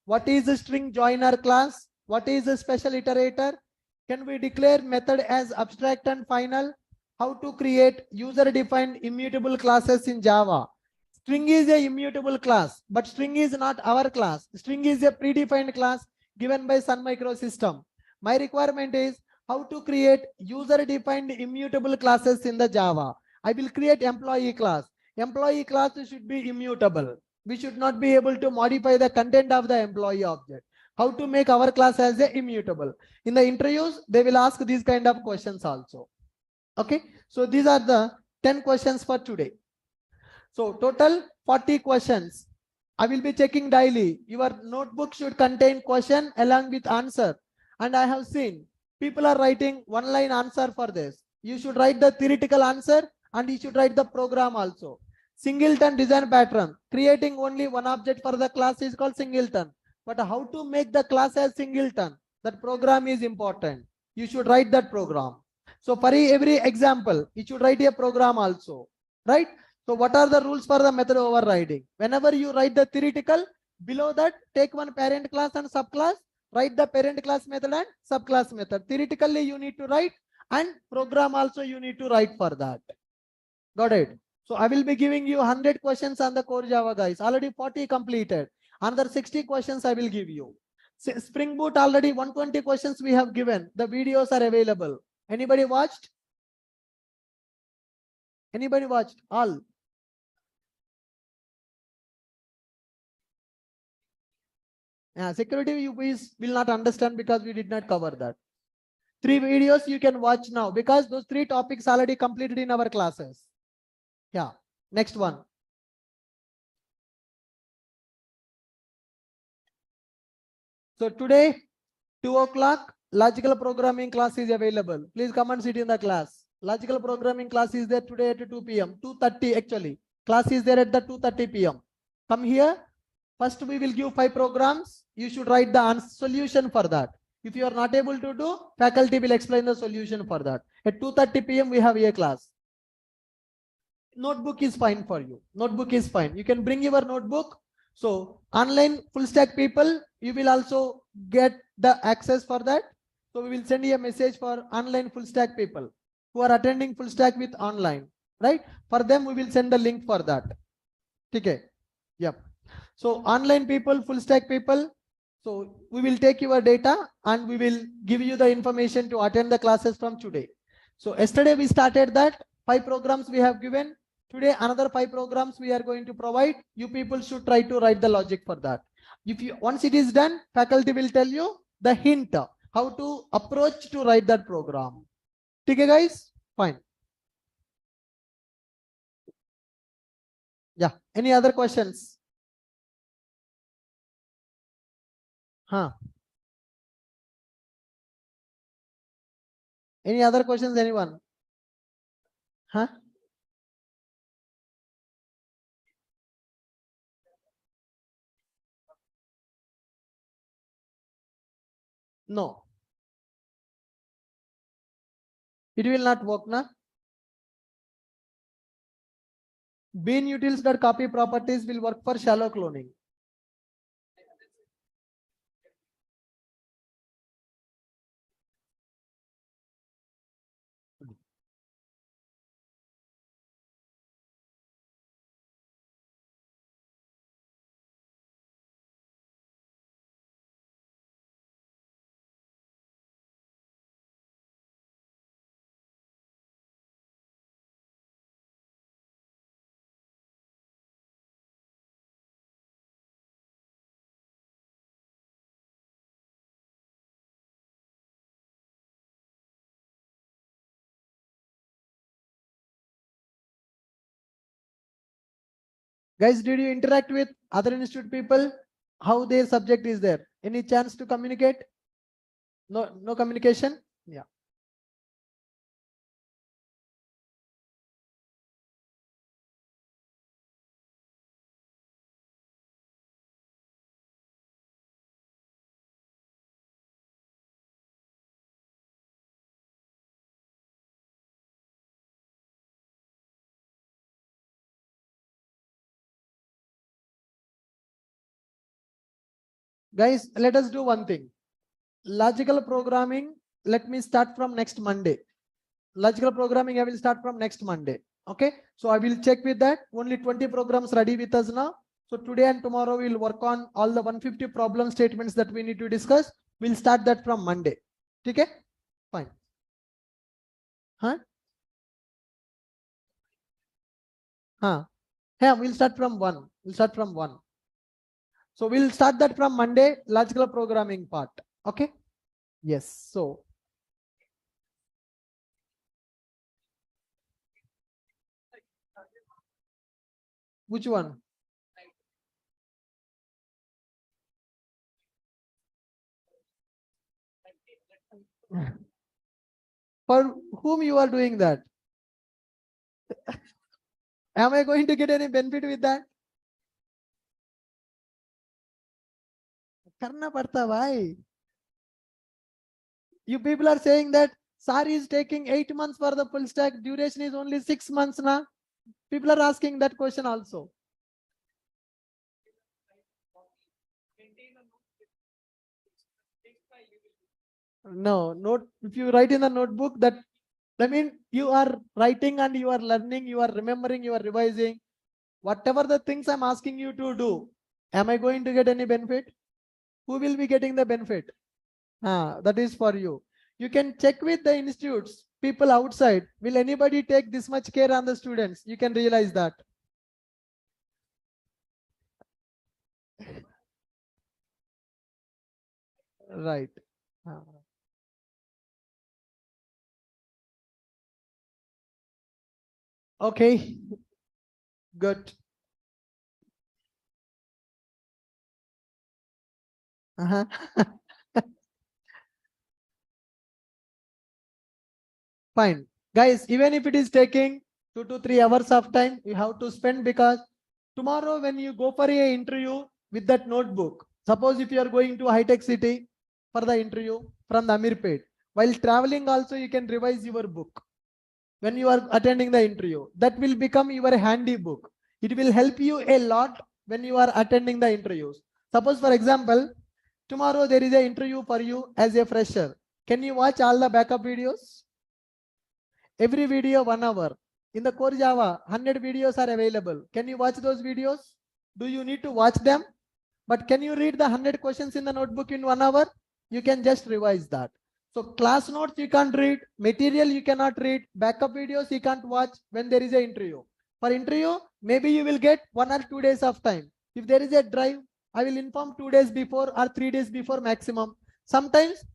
What is the string joiner class? What is the special iterator? Can we declare method as abstract and final? How to create user defined immutable classes in Java? String is a immutable class, but string is not our class. String is a predefined class given by Sun Microsystem. My requirement is how to create user defined immutable classes in the Java. I will create employee class. Employee class should be immutable. We should not be able to modify the content of the employee object. How to make our class as a immutable. In the interviews, they will ask these kind of questions also. Okay, so these are the 10 questions for today. So total 40 questions. I will be checking daily. Your notebook should contain question along with answer. And I have seen people are writing one-line answer for this. You should write the theoretical answer and you should write the program also. Singleton design pattern. Creating only one object for the class is called singleton. But how to make the class as singleton? That program is important. You should write that program. So for every example, you should write a program also. Right? So what are the rules for the method overriding? Whenever you write the theoretical, below that take one parent class and subclass, write the parent class method and subclass method. Theoretically you need to write and program also you need to write for that. Got it? So I will be giving you 100 questions on the core Java guys. Already 40 completed. Another 60 questions I will give you. Spring Boot already 120 questions we have given. The videos are available. Anybody watched? Anybody watched? All. Yeah, security you will not understand because we did not cover that. 3 videos you can watch now because those 3 topics already completed in our classes. Yeah. Next one. So today, 2 o'clock, logical programming class is available. Please come and sit in the class. Logical programming class is there today at 2 p.m. 2:30 actually. Class is there at the 2:30 p.m. Come here. First, we will give 5 programs. You should write the solution for that. If you are not able to do, faculty will explain the solution for that. At 2:30 p.m. we have a class. Notebook is fine for you. Notebook is fine. You can bring your notebook. So online full stack people, you will also get the access for that. So we will send you a message for online full stack people who are attending full stack with online, right? For them, we will send the link for that. Okay. Yep. So online people, full stack people. So we will take your data and we will give you the information to attend the classes from today. So yesterday we started that 5 programs we have given. Today another 5 programs we are going to provide. You people should try to write the logic for that. If you once it is done, faculty will tell you the hint how to approach to write that program. Okay, guys? Fine. Yeah. Any other questions? Huh? Any other questions? Anyone? Huh? No. It will not work, na? Bean utils.copy properties will work for shallow cloning. Guys, did you interact with other institute people? How their subject is there? Any chance to communicate? No, no communication? Yeah. Guys, let us do one thing. Logical programming, let me start from next Monday. Logical programming, I will start from next Monday. Okay. So I will check with that. Only 20 programs ready with us now. So today and tomorrow we'll work on all the 150 problem statements that we need to discuss. We'll start that from Monday. Okay. Fine. Huh? Huh? Yeah, we'll start from 1. We'll start from 1. So we'll start that from Monday, logical programming part. Okay. Yes. So which one? For whom you are doing that? Am I going to get any benefit with that? Karna padta bhai. You people are saying that SAR is taking 8 months for the full stack. Duration is only 6 months now. People are asking that question also. No, note. If you write in the notebook that, I mean, you are writing and you are learning, you are remembering, you are revising. Whatever the things I'm asking you to do, am I going to get any benefit? Who will be getting the benefit? That is for you. You can check with the institutes, people outside. Will anybody take this much care on the students? You can realize that. Right. Okay, good. Uh-huh. Fine. Guys, even if it is taking 2 to 3 hours of time, you have to spend, because tomorrow when you go for a interview with that notebook, suppose if you are going to high-tech city for the interview from the Amirpet, while traveling also you can revise your book. When you are attending the interview, that will become your handy book. It will help you a lot when you are attending the interviews. Suppose for example, tomorrow there is an interview for you as a fresher. Can you watch all the backup videos? Every video 1 hour. In the core Java, 100 videos are available. Can you watch those videos? Do you need to watch them? But can you read the 100 questions in the notebook in 1 hour? You can just revise that. So class notes you can't read, material you cannot read, backup videos you can't watch when there is an interview. For interview, maybe you will get 1 or 2 days of time. If there is a drive, I will inform 2 days before or 3 days before maximum. Sometimes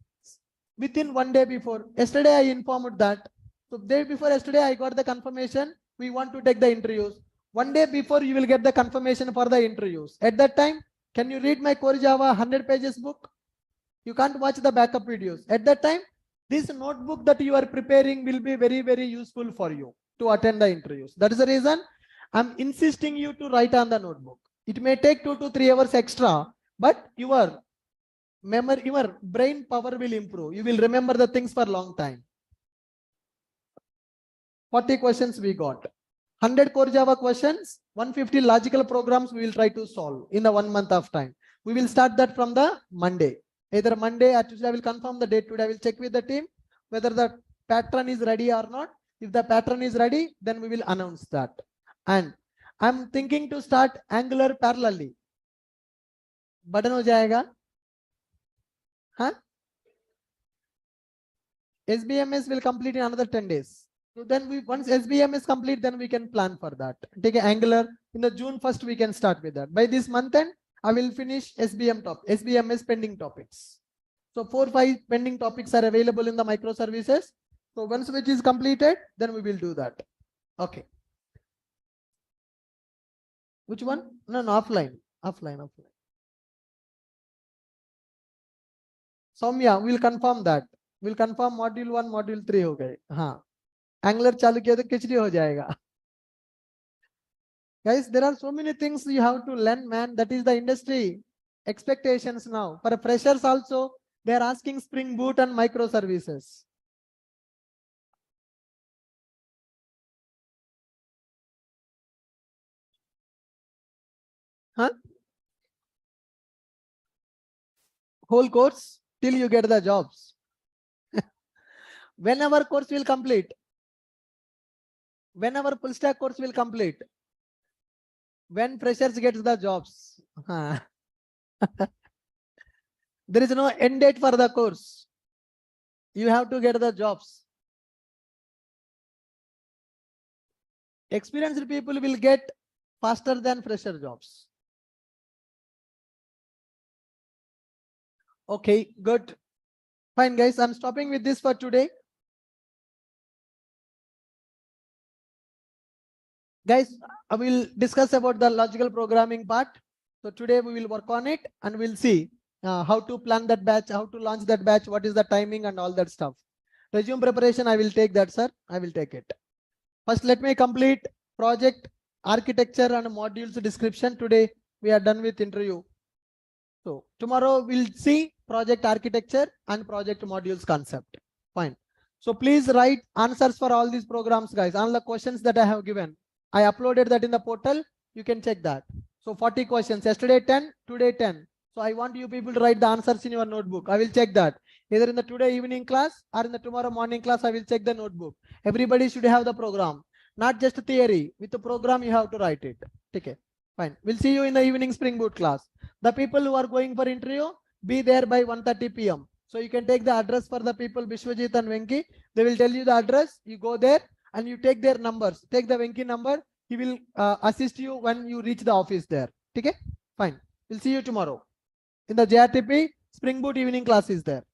within 1 day before. Yesterday I informed that. So day before yesterday I got the confirmation. We want to take the interviews. 1 day before you will get the confirmation for the interviews. At that time, can you read my core Java 100 pages book? You can't watch the backup videos. At that time, this notebook that you are preparing will be very, very useful for you to attend the interviews. That is the reason I'm insisting you to write on the notebook. It may take 2 to 3 hours extra, but your memory, your brain power will improve. You will remember the things for a long time. 40 questions we got. 100 core Java questions, 150 logical programs we will try to solve in the 1 month of time. We will start that from the Monday. Either Monday or Tuesday, I will confirm the date today. I will check with the team whether the pattern is ready or not. If the pattern is ready, then we will announce that. And I'm thinking to start Angular parallelly. Button ho jayega? Huh? SBMS will complete in another 10 days. So then once SBM is complete, then we can plan for that. Take an Angular in the June 1st, we can start with that. By this month end, I will finish SBMS pending topics. So 4-5 pending topics are available in the microservices. So once which is completed, then we will do that. Okay. Which one? No, offline. Soumya, we'll confirm that. We'll confirm module 1, module 3 हो गए. हाँ. Angular चालू किया तो खिचड़ी हो जाएगा. Guys, there are so many things you have to learn, man. That is the industry expectations now. For freshers also, they are asking Spring Boot and microservices. Huh? Whole course till you get the jobs. Whenever course will complete, whenever full stack course will complete, when freshers gets the jobs. There is no end date for the course. You have to get the jobs. Experienced people will get faster than fresher jobs. Okay, good. Fine, guys. I'm stopping with this for today. Guys, I will discuss about the logical programming part. So today we will work on it and we'll see how to plan that batch, how to launch that batch, what is the timing and all that stuff. Resume preparation, I will take that, sir. I will take it. First, let me complete project architecture and modules description. Today we are done with interview. So tomorrow we'll see project architecture and project modules concept. Fine. So please write answers for all these programs, guys. All the questions that I have given, I uploaded that in the portal. You can check that. So 40 questions. Yesterday 10, today 10. So I want you people to write the answers in your notebook. I will check that. Either in the today evening class or in the tomorrow morning class, I will check the notebook. Everybody should have the program. Not just theory. With the program, you have to write it. Okay. Fine. We'll see you in the evening Spring Boot class. The people who are going for interview, be there by 1:30 p.m. So you can take the address for the people, Bishwajit and Venki. They will tell you the address. You go there and you take their numbers. Take the Venki number. He will assist you when you reach the office there. Okay, fine. We'll see you tomorrow. In the JRTP, Spring Boot evening class is there.